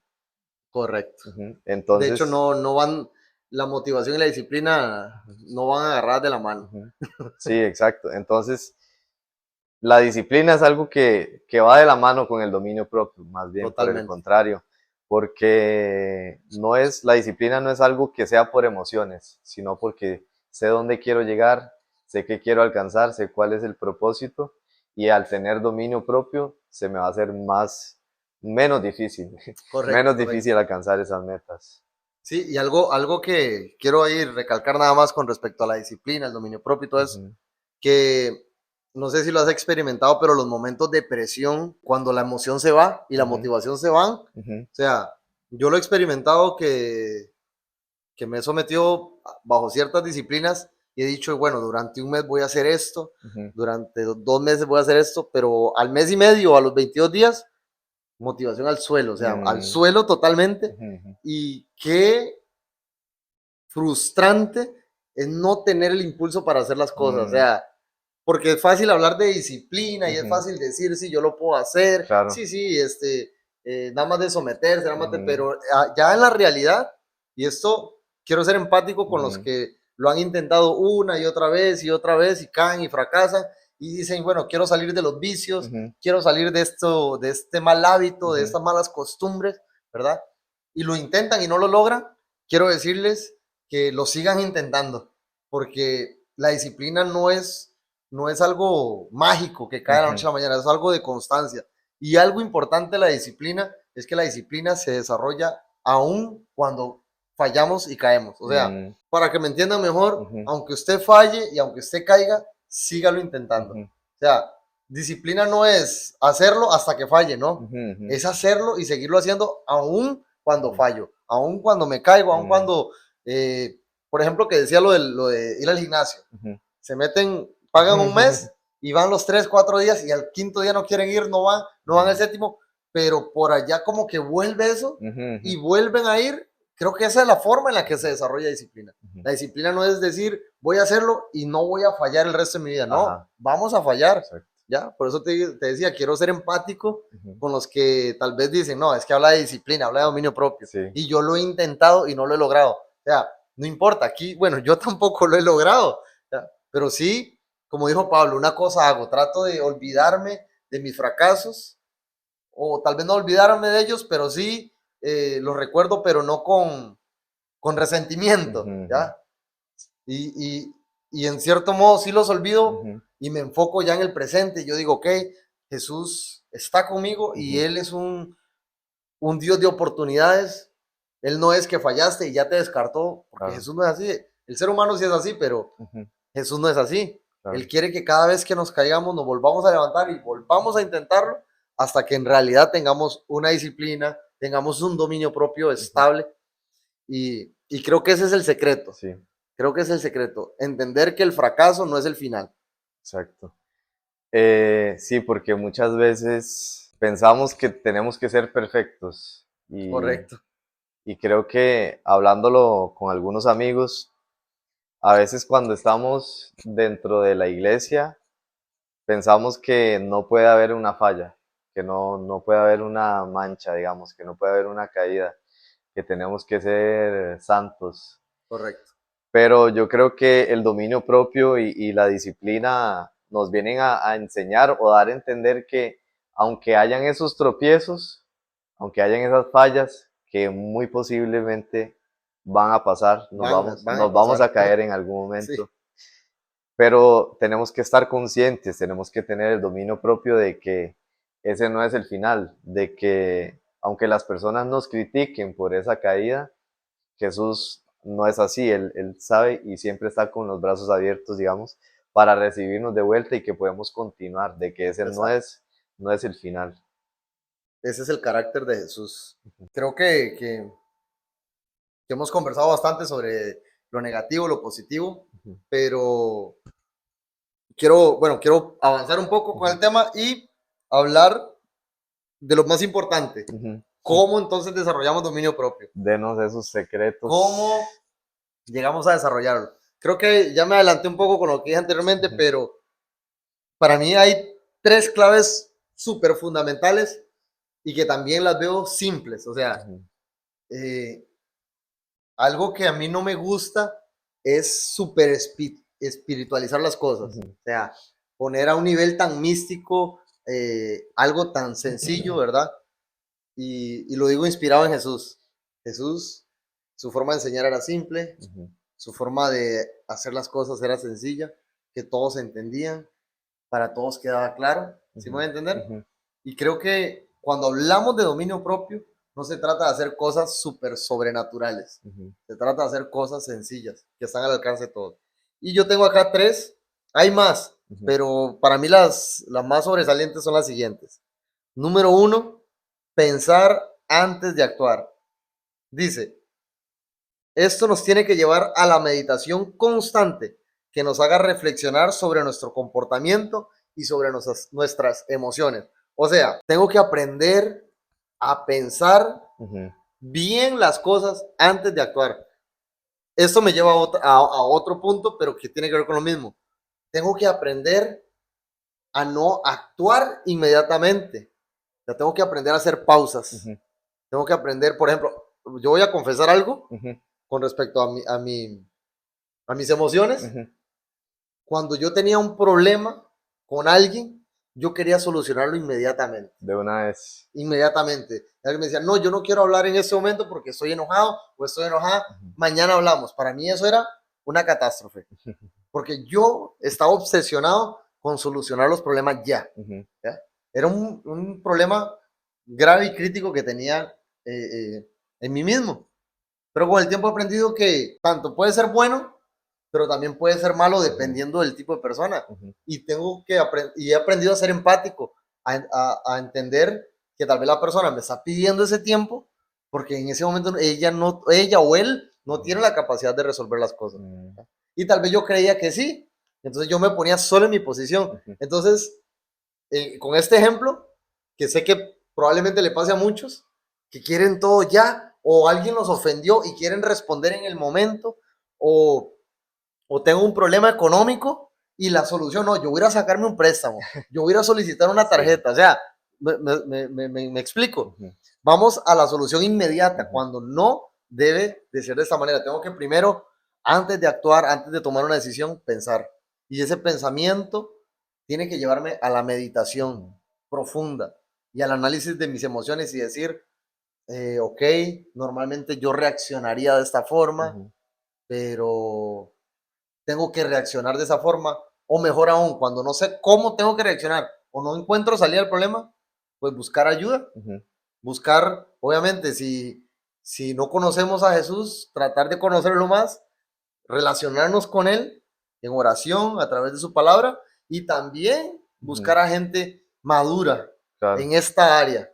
Correcto. Entonces, de hecho, no van, la motivación y la disciplina no van agarradas de la mano. Sí, exacto. Entonces, la disciplina es algo que va de la mano con el dominio propio, más bien por el contrario, porque la disciplina no es algo que sea por emociones, sino porque sé dónde quiero llegar, sé qué quiero alcanzar, sé cuál es el propósito, y al tener dominio propio se me va a hacer menos difícil, menos difícil alcanzar esas metas. Sí, y algo que quiero ahí recalcar nada más con respecto a la disciplina, el dominio propio y todo eso, que no sé si lo has experimentado, pero los momentos de presión, cuando la emoción se va y la motivación se van, o sea, yo lo he experimentado que me he sometido bajo ciertas disciplinas y he dicho, bueno, durante un mes voy a hacer esto, durante 2 meses voy a hacer esto, pero al mes y medio, a los 22 días, motivación al suelo, o sea, al suelo totalmente. Y qué frustrante es no tener el impulso para hacer las cosas, o sea, porque es fácil hablar de disciplina y es fácil decir, sí, yo lo puedo hacer, Claro. sí, nada más de someterse, nada más pero ya en la realidad, y esto quiero ser empático con los que lo han intentado una y otra vez y caen y fracasan y dicen, bueno, quiero salir de los vicios, quiero salir de esto, de este mal hábito, de estas malas costumbres, ¿verdad? Y lo intentan y no lo logran, quiero decirles que lo sigan intentando, porque la disciplina no es algo mágico que cae de la noche a la mañana, es algo de constancia. Y algo importante de la disciplina es que la disciplina se desarrolla aún cuando fallamos y caemos. O sea, para que me entiendan mejor, aunque usted falle y aunque usted caiga, sígalo intentando. O sea, disciplina no es hacerlo hasta que falle, ¿no? Es hacerlo y seguirlo haciendo aún cuando fallo, aún cuando me caigo, aún cuando, por ejemplo, que decía lo de ir al gimnasio. Se meten, pagan un mes y van los 3, 4 días y al quinto día no quieren ir, no van al séptimo, pero por allá como que vuelve eso y vuelven a ir. Creo que esa es la forma en la que se desarrolla disciplina. La disciplina no es decir, voy a hacerlo y no voy a fallar el resto de mi vida. No, vamos a fallar. ¿Ya? Por eso te decía, quiero ser empático con los que tal vez dicen, no, es que habla de disciplina, habla de dominio propio. Y yo lo he intentado y no lo he logrado. O sea, no importa, aquí, bueno, yo tampoco lo he logrado. ¿Ya? Pero sí, como dijo Pablo, una cosa hago, trato de olvidarme de mis fracasos, o tal vez no olvidarme de ellos, pero sí los recuerdo, pero no con con resentimiento, Ujú, ¿ya? Y en cierto modo sí los olvido ujú, y me enfoco ya en el presente. Yo digo, ok, Jesús está conmigo y ujú. Él es un Dios de oportunidades. Él no es que fallaste y ya te descartó, porque Claro. Jesús no es así. El ser humano sí es así, pero Ujú, Jesús no es así. claro. Él quiere que cada vez que nos caigamos nos volvamos a levantar y volvamos a intentarlo hasta que en realidad tengamos una disciplina, tengamos un dominio propio Ujú, estable. Y creo que ese es el secreto. sí, Creo que es el secreto. Entender que el fracaso no es el final. exacto. Sí, porque muchas veces pensamos que tenemos que ser perfectos Correcto. y creo que hablándolo con algunos amigos, a veces cuando estamos dentro de la iglesia, pensamos que no puede haber una falla, que no puede haber una mancha, digamos, que no puede haber una caída, que tenemos que ser santos. Correcto. Pero yo creo que el dominio propio y la disciplina nos vienen a enseñar o dar a entender que aunque hayan esos tropiezos, aunque hayan esas fallas, que muy posiblemente van a pasar, Van a nos vamos a pasar. caer en algún Sí, momento, pero tenemos que estar conscientes, tenemos que tener el dominio propio de que ese no es el final, de que aunque las personas nos critiquen por esa caída, Jesús no es así, él sabe y siempre está con los brazos abiertos, digamos, para recibirnos de vuelta y que podemos continuar, de que ese exacto. no es el final. Ese es el carácter de Jesús. Creo que hemos conversado bastante sobre lo negativo, lo positivo, Ujú, pero quiero avanzar un poco con ujú, el tema y hablar de lo más importante. ujú, sí. ¿Cómo entonces desarrollamos dominio propio? Denos esos secretos. ¿Cómo llegamos a desarrollarlo? Creo que ya me adelanté un poco con lo que dije anteriormente, Ujú, pero para mí hay tres claves súper fundamentales y que también las veo simples. O sea, ujú, eh, algo que a mí no me gusta es súper espiritualizar las cosas. ujú, O sea, poner a un nivel tan místico algo tan sencillo, ¿verdad? Y lo digo inspirado en Jesús. Jesús, su forma de enseñar era simple, ujú, su forma de hacer las cosas era sencilla, que todos entendían, para todos quedaba claro, ¿sí me ujú, voy a entender? ujú, Y creo que cuando hablamos de dominio propio, no se trata de hacer cosas súper sobrenaturales, ujú, se trata de hacer cosas sencillas, que están al alcance de todos. Y yo tengo acá tres, hay más, ujú, pero para mí las más sobresalientes son las siguientes. Número uno, pensar antes de actuar. Dice, esto nos tiene que llevar a la meditación constante que nos haga reflexionar sobre nuestro comportamiento y sobre nuestras emociones. O sea, tengo que aprender a pensar ujú, bien las cosas antes de actuar. Esto me lleva a otro punto, pero que tiene que ver con lo mismo. Tengo que aprender a no actuar inmediatamente. Ya tengo que aprender a hacer pausas. ujú, Tengo que aprender, por ejemplo, yo voy a confesar algo ujú, con respecto a mis emociones. ujú. Cuando yo tenía un problema con alguien, yo quería solucionarlo inmediatamente. De una vez. Inmediatamente. Alguien me decía, no, yo no quiero hablar en este momento porque estoy enojado o estoy enojada. Ujú, Mañana hablamos. Para mí eso era una catástrofe. Porque yo estaba obsesionado con solucionar los problemas ya. ujú, ¿Ya? Era un problema grave y crítico que tenía en mí mismo. Pero con el tiempo he aprendido que tanto puede ser bueno, pero también puede ser malo ujú, dependiendo del tipo de persona. ujú, Y y he aprendido a ser empático, a entender que tal vez la persona me está pidiendo ese tiempo porque en ese momento ella o él no ujú, tiene la capacidad de resolver las cosas. mm, Y tal vez yo creía que sí. Entonces yo me ponía solo en mi posición. ujú, Entonces, con este ejemplo, que sé que probablemente le pase a muchos, que quieren todo ya, o alguien los ofendió y quieren responder en el momento, o, o tengo un problema económico y la solución no, yo voy a ir a sacarme un préstamo, yo voy a ir a solicitar una sí. tarjeta, o sea, me explico. Ujú, Vamos a la solución inmediata, ujú, cuando no debe de ser de esta manera. Tengo que primero, antes de actuar, antes de tomar una decisión, pensar. Y ese pensamiento tiene que llevarme a la meditación ujú, profunda y al análisis de mis emociones y decir, ok, normalmente yo reaccionaría de esta forma, Ujú, pero tengo que reaccionar de esa forma, o mejor aún, cuando no sé cómo tengo que reaccionar o no encuentro salida al problema, pues buscar ayuda, ujú, buscar, obviamente, si no conocemos a Jesús, tratar de conocerlo más, relacionarnos con Él en oración, a través de su palabra, y también ujú, buscar a gente madura claro. en esta área.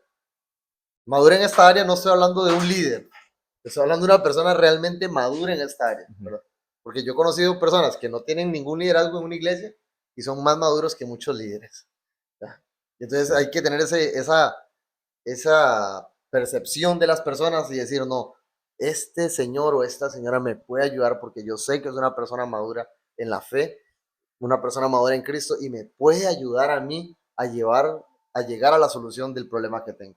Madura en esta área no estoy hablando de un líder, estoy hablando de una persona realmente madura en esta área, Ujú, ¿verdad? Porque yo he conocido personas que no tienen ningún liderazgo en una iglesia y son más maduros que muchos líderes. ¿Ya? Entonces sí. hay que tener esa percepción de las personas y decir, no, este señor o esta señora me puede ayudar porque yo sé que es una persona madura en la fe, una persona madura en Cristo y me puede ayudar a mí a llegar a la solución del problema que tengo.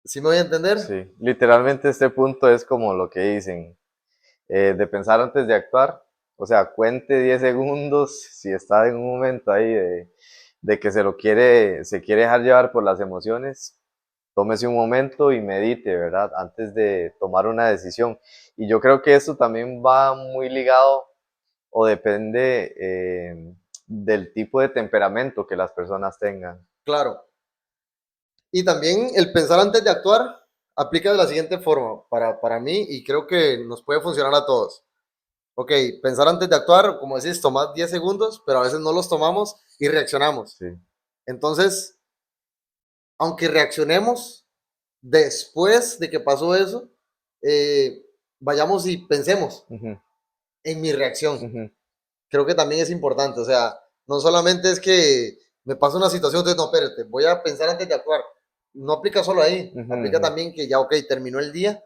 ¿Sí me voy a entender? Sí, literalmente este punto es como lo que dicen, de pensar antes de actuar, o sea, cuente 10 segundos si está en un momento ahí de que se quiere dejar llevar por las emociones, tómese un momento y medite, ¿verdad? Antes de tomar una decisión. Y yo creo que esto también va muy ligado o depende del tipo de temperamento que las personas tengan. Claro. Y también el pensar antes de actuar aplica de la siguiente forma para mí y creo que nos puede funcionar a todos. Ok, pensar antes de actuar, como decís, tomar 10 segundos, pero a veces no los tomamos y reaccionamos. Sí. Entonces, aunque reaccionemos después de que pasó eso, eh, vayamos y pensemos Ujú, en mi reacción. ujú, Creo que también es importante, o sea, no solamente es que me pasa una situación, entonces no, espérate, voy a pensar antes de actuar. No aplica solo ahí, ujú, aplica ujú, también que ya, ok, terminó el día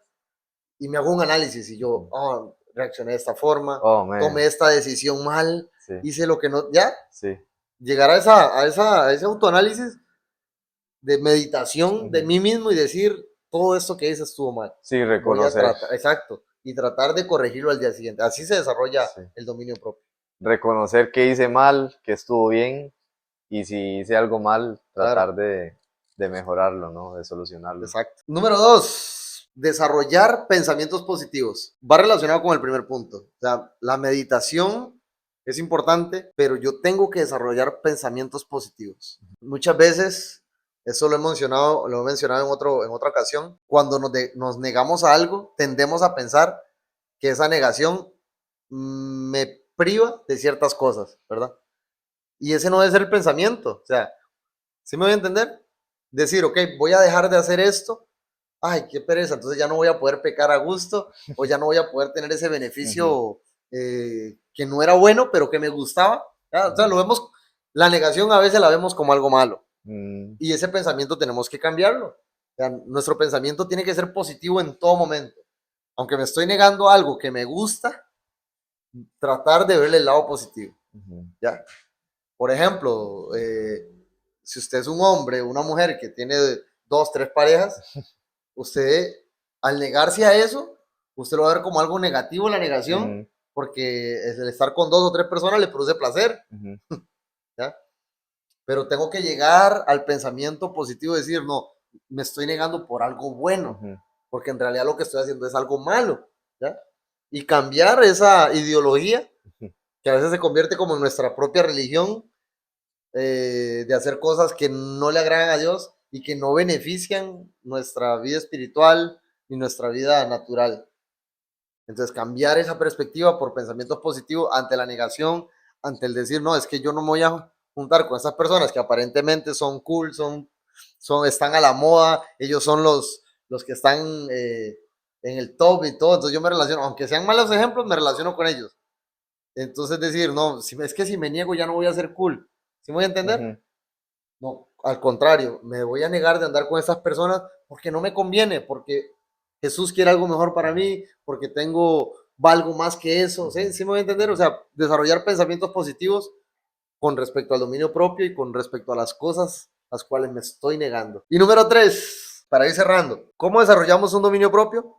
y me hago un análisis y yo, ujú. oh, reaccioné de esta forma, Oh, tomé man. esta decisión mal, Sí, hice lo que no, ya, sí. llegar a ese autoanálisis de meditación de Ujú. mí mismo y decir, todo esto que hice estuvo mal. Sí, Voy a reconocer. tratar, exacto, y tratar de corregirlo al día siguiente. Así se desarrolla Sí. el dominio propio. Reconocer que hice mal, que estuvo bien, y si hice algo mal, Claro. tratar de mejorarlo, ¿no? De solucionarlo. Exacto. Número dos, desarrollar pensamientos positivos. Va relacionado con el primer punto. O sea, la meditación es importante, pero yo tengo que desarrollar pensamientos positivos. Muchas veces, eso lo he mencionado en otra ocasión, cuando nos negamos a algo, tendemos a pensar que esa negación me priva de ciertas cosas, ¿verdad? Y ese no debe ser el pensamiento. O sea, ¿sí me voy a entender? Decir, ok, voy a dejar de hacer esto, ay, qué pereza, entonces ya no voy a poder pecar a gusto o ya no voy a poder tener ese Ujú, beneficio que no era bueno, pero que me gustaba. ¿Ya? O sea, ujú. lo vemos, la negación a veces la vemos como algo malo Mm, y ese pensamiento tenemos que cambiarlo. O sea, nuestro pensamiento tiene que ser positivo en todo momento. Aunque me estoy negando algo que me gusta, tratar de verle el lado positivo. ujú, ¿Ya? Por ejemplo, si usted es un hombre o una mujer que tiene dos, tres parejas, usted, al negarse a eso, usted lo va a ver como algo negativo la negación, ujú, porque el estar con dos o tres personas le produce placer, ujú, ¿ya? Pero tengo que llegar al pensamiento positivo y decir, no, me estoy negando por algo bueno, ujú, porque en realidad lo que estoy haciendo es algo malo, ¿ya? Y cambiar esa ideología, ujú. que a veces se convierte como en nuestra propia religión, de hacer cosas que no le agradan a Dios y que no benefician nuestra vida espiritual ni nuestra vida natural. Entonces, cambiar esa perspectiva por pensamientos positivos ante la negación, ante el decir, no, es que yo no me voy a juntar con esas personas que aparentemente son cool, están a la moda, ellos son los que están en el top y todo, entonces yo me relaciono, aunque sean malos ejemplos, me relaciono con ellos. Entonces decir, no, es que si me niego ya no voy a ser cool. ¿Sí me voy a entender? Ujú, No, al contrario, me voy a negar de andar con esas personas porque no me conviene, porque Jesús quiere algo mejor para ujú, mí, porque valgo más que eso, ¿sí? ujú, ¿Sí me voy a entender? O ujú. sea, desarrollar pensamientos positivos con respecto al dominio propio y con respecto a las cosas las cuales me estoy negando. Y número tres, para ir cerrando, ¿cómo desarrollamos un dominio propio?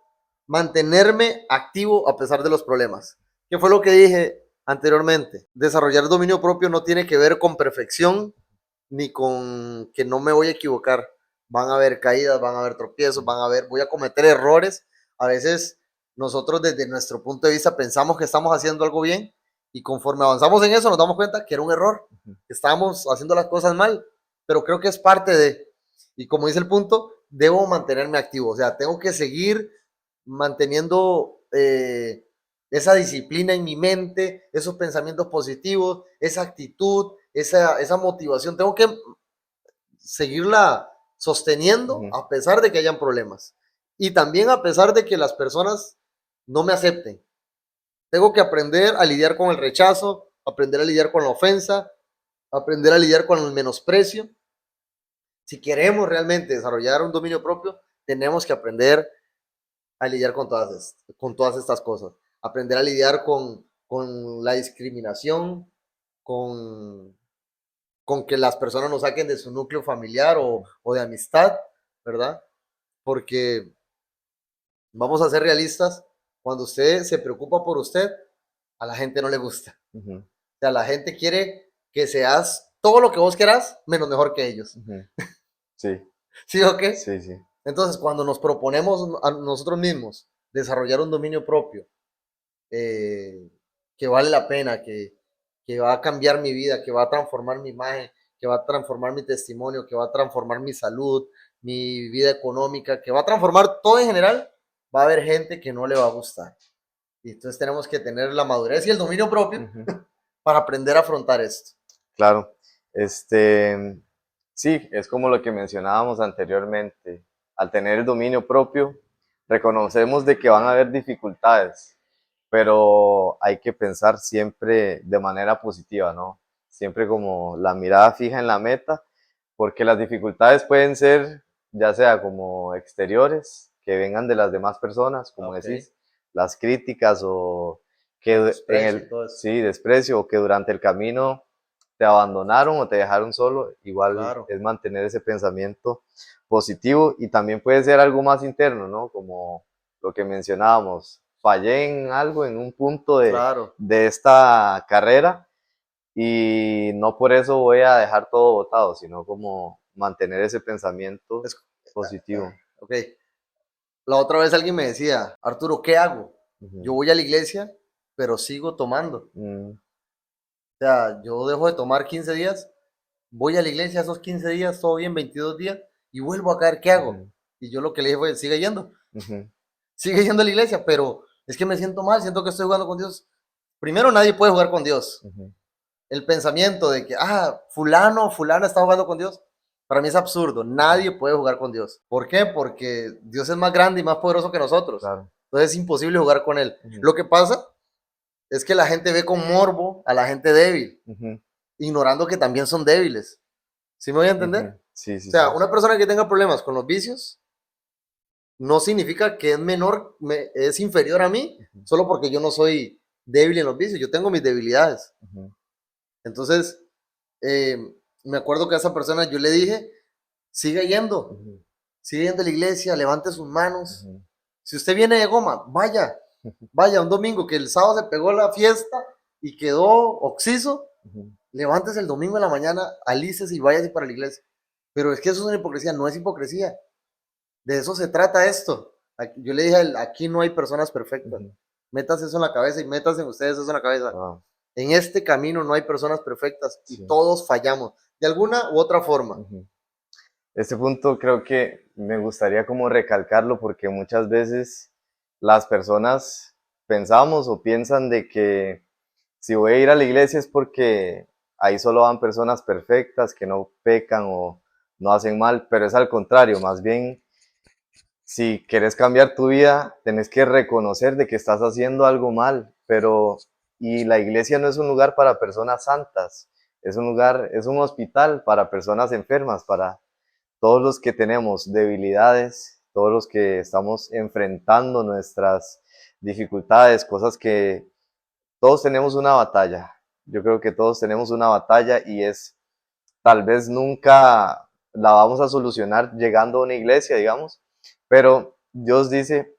Mantenerme activo a pesar de los problemas. ¿Qué fue lo que dije anteriormente? Desarrollar dominio propio no tiene que ver con perfección ni con que no me voy a equivocar. van a haber caídas, van a haber tropiezos, voy a cometer errores. A veces nosotros desde nuestro punto de vista pensamos que estamos haciendo algo bien y conforme avanzamos en eso nos damos cuenta que era un error, que estábamos haciendo las cosas mal, pero creo que es parte de, y como dice el punto, debo mantenerme activo, o sea, tengo que seguir manteniendo esa disciplina en mi mente, esos pensamientos positivos, esa actitud, esa motivación, tengo que seguirla sosteniendo a pesar de que hayan problemas. Y también a pesar de que las personas no me acepten. Tengo que aprender a lidiar con el rechazo, aprender a lidiar con la ofensa, aprender a lidiar con el menosprecio. Si queremos realmente desarrollar un dominio propio, tenemos que aprender a lidiar con todas estas cosas. Aprender a lidiar con la discriminación, con que las personas nos saquen de su núcleo familiar o de amistad, ¿verdad? Porque vamos a ser realistas, cuando usted se preocupa por usted, a la gente no le gusta. O sea, la gente quiere que seas todo lo que vos querás, menos mejor que ellos. Sí. ¿Sí o qué? Sí, sí. Entonces, cuando nos proponemos a nosotros mismos desarrollar un dominio propio, que vale la pena, que va a cambiar mi vida, que va a transformar mi imagen, que va a transformar mi testimonio, que va a transformar mi salud, mi vida económica, que va a transformar todo en general, va a haber gente que no le va a gustar. Y entonces tenemos que tener la madurez y el dominio propio para aprender a afrontar esto. Claro. Sí, es como lo que mencionábamos anteriormente. Al tener el dominio propio, reconocemos de que van a haber dificultades, pero hay que pensar siempre de manera positiva, ¿no? Siempre como la mirada fija en la meta, porque las dificultades pueden ser ya sea como exteriores, que vengan de las demás personas, como decís, las críticas o que Desprecio, sí, desprecio, o que durante el camino te abandonaron o te dejaron solo, igual es mantener ese pensamiento positivo, y también puede ser algo más interno, ¿no? Como lo que mencionábamos, fallé en algo, en un punto de esta carrera, y no por eso voy a dejar todo botado, sino como mantener ese pensamiento positivo. Ok. La otra vez alguien me decía, Arturo, ¿qué hago? Yo voy a la iglesia, pero sigo tomando. O sea, yo dejo de tomar 15 días, voy a la iglesia esos 15 días, todo bien, 22 días, y vuelvo a caer, ¿qué hago? Y yo lo que le dije fue, sigue yendo. Sigue yendo a la iglesia, pero es que me siento mal, siento que estoy jugando con Dios. Primero, nadie puede jugar con Dios. El pensamiento de que, fulana está jugando con Dios, para mí es absurdo. Nadie puede jugar con Dios. ¿Por qué? Porque Dios es más grande y más poderoso que nosotros. Claro. Entonces es imposible jugar con Él. Lo que pasa es que la gente ve con morbo a la gente débil, ignorando que también son débiles. ¿Sí me voy a entender? Sí, sí, o sea, sí. una persona que tenga problemas con los vicios no significa que es menor, es inferior a mí, solo porque yo no soy débil en los vicios. Yo tengo mis debilidades. Entonces, me acuerdo que a esa persona yo le dije, sigue yendo a la iglesia, levante sus manos. Si usted viene de goma, vaya un domingo, que el sábado se pegó la fiesta y quedó oxiso, levántese el domingo en la mañana, alícese y váyase para la iglesia. Pero es que eso es una hipocresía, no es hipocresía. De eso se trata esto. Yo le dije, aquí no hay personas perfectas. Métase eso en la cabeza y métase en ustedes eso en la cabeza. En este camino no hay personas perfectas y todos fallamos, de alguna u otra forma. Este punto creo que me gustaría como recalcarlo, porque muchas veces las personas pensamos o piensan de que si voy a ir a la iglesia es porque ahí solo van personas perfectas que no pecan o no hacen mal, pero es al contrario. Más bien, si quieres cambiar tu vida, tenés que reconocer de que estás haciendo algo mal, y la iglesia no es un lugar para personas santas, es un lugar, es un hospital para personas enfermas, para todos los que tenemos debilidades, todos los que estamos enfrentando nuestras dificultades, cosas que todos tenemos una batalla. Yo creo que todos tenemos una batalla, y tal vez nunca la vamos a solucionar llegando a una iglesia, digamos, pero Dios dice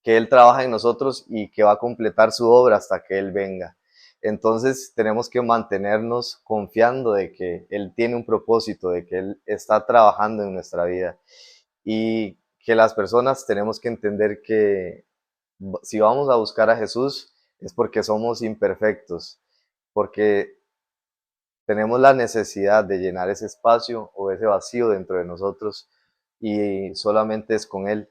que Él trabaja en nosotros y que va a completar su obra hasta que Él venga. Entonces tenemos que mantenernos confiando de que Él tiene un propósito, de que Él está trabajando en nuestra vida y que las personas tenemos que entender que si vamos a buscar a Jesús es porque somos imperfectos, porque tenemos la necesidad de llenar ese espacio o ese vacío dentro de nosotros y solamente es con Él.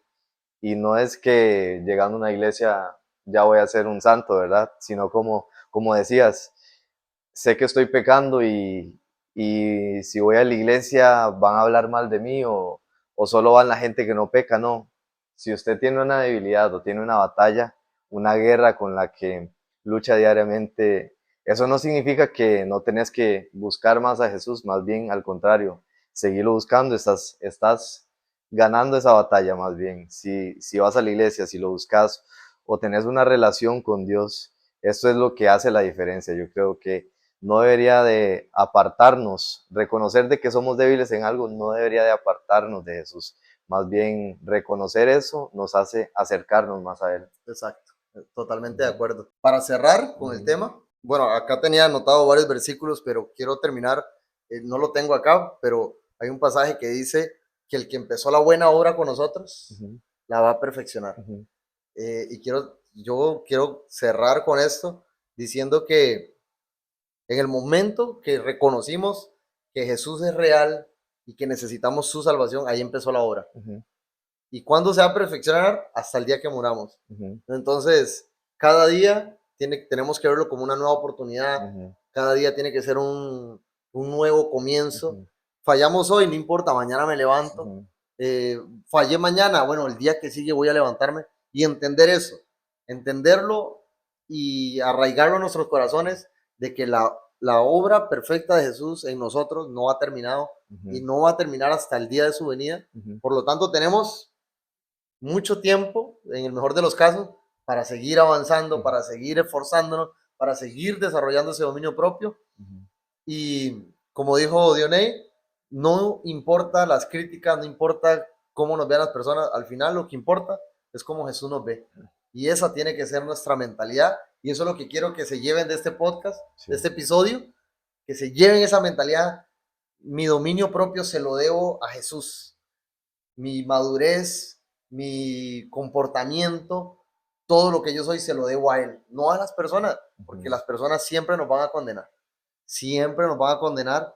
Y no es que llegando a una iglesia ya voy a ser un santo, ¿verdad? Sino como decías, sé que estoy pecando y si voy a la iglesia van a hablar mal de mí o solo van la gente que no peca, no. Si usted tiene una debilidad o tiene una batalla, una guerra con la que lucha diariamente, eso no significa que no tenés que buscar más a Jesús, más bien al contrario, seguirlo buscando, estás ganando esa batalla más bien. Si vas a la iglesia, si lo buscas o tenés una relación con Dios, esto es lo que hace la diferencia. Yo creo que no debería de apartarnos, reconocer de que somos débiles en algo, no debería de apartarnos de Jesús. Más bien reconocer eso nos hace acercarnos más a Él. Exacto, totalmente de acuerdo. Para cerrar con el tema, bueno, acá tenía anotado varios versículos, pero quiero terminar, no lo tengo acá, pero hay un pasaje que dice que el que empezó la buena obra con nosotros, la va a perfeccionar. Y yo quiero cerrar con esto diciendo que en el momento que reconocimos que Jesús es real y que necesitamos su salvación, ahí empezó la obra. ¿Y cuándo se va a perfeccionar? Hasta el día que muramos. Entonces, cada día tenemos que verlo como una nueva oportunidad. Cada día tiene que ser un nuevo comienzo. Fallamos hoy, no importa, mañana me levanto. Fallé mañana, bueno, el día que sigue voy a levantarme. Y entender eso, entenderlo y arraigarlo en nuestros corazones de que la obra perfecta de Jesús en nosotros no ha terminado y no va a terminar hasta el día de su venida. Por lo tanto, tenemos mucho tiempo, en el mejor de los casos, para seguir avanzando, para seguir esforzándonos, para seguir desarrollando ese dominio propio. Y como dijo Dioney, no importa las críticas, no importa cómo nos vean las personas, al final lo que importa es cómo Jesús nos ve. Y esa tiene que ser nuestra mentalidad. Y eso es lo que quiero que se lleven de este podcast, de este episodio, que se lleven esa mentalidad. Mi dominio propio se lo debo a Jesús. Mi madurez, mi comportamiento, todo lo que yo soy se lo debo a Él, no a las personas, porque las personas siempre nos van a condenar. Siempre nos van a condenar.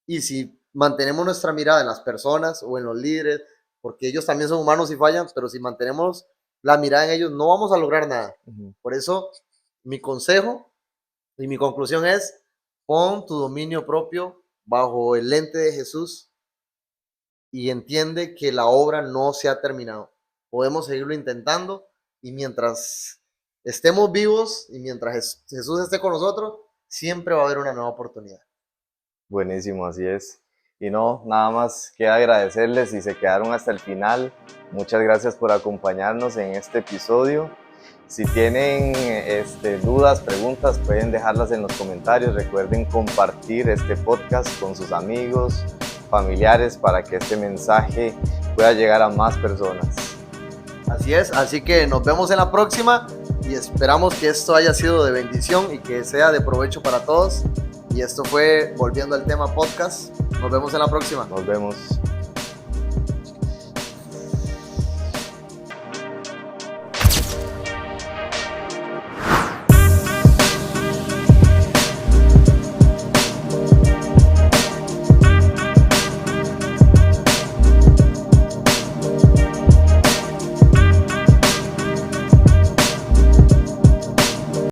Y si mantenemos nuestra mirada en las personas o en los líderes, porque ellos también son humanos y fallan, pero si mantenemos la mirada en ellos, no vamos a lograr nada. Por eso, mi consejo y mi conclusión es: pon tu dominio propio bajo el lente de Jesús y entiende que la obra no se ha terminado. Podemos seguirlo intentando y mientras estemos vivos y mientras Jesús esté con nosotros, siempre va a haber una nueva oportunidad. Buenísimo, así es. Y no, nada más que agradecerles si se quedaron hasta el final. Muchas gracias por acompañarnos en este episodio. Si tienen dudas, preguntas, pueden dejarlas en los comentarios. Recuerden compartir este podcast con sus amigos, familiares, para que este mensaje pueda llegar a más personas. Así es, así que nos vemos en la próxima y esperamos que esto haya sido de bendición y que sea de provecho para todos. Y esto fue Volviendo al Tema Podcast. Nos vemos en la próxima. Nos vemos.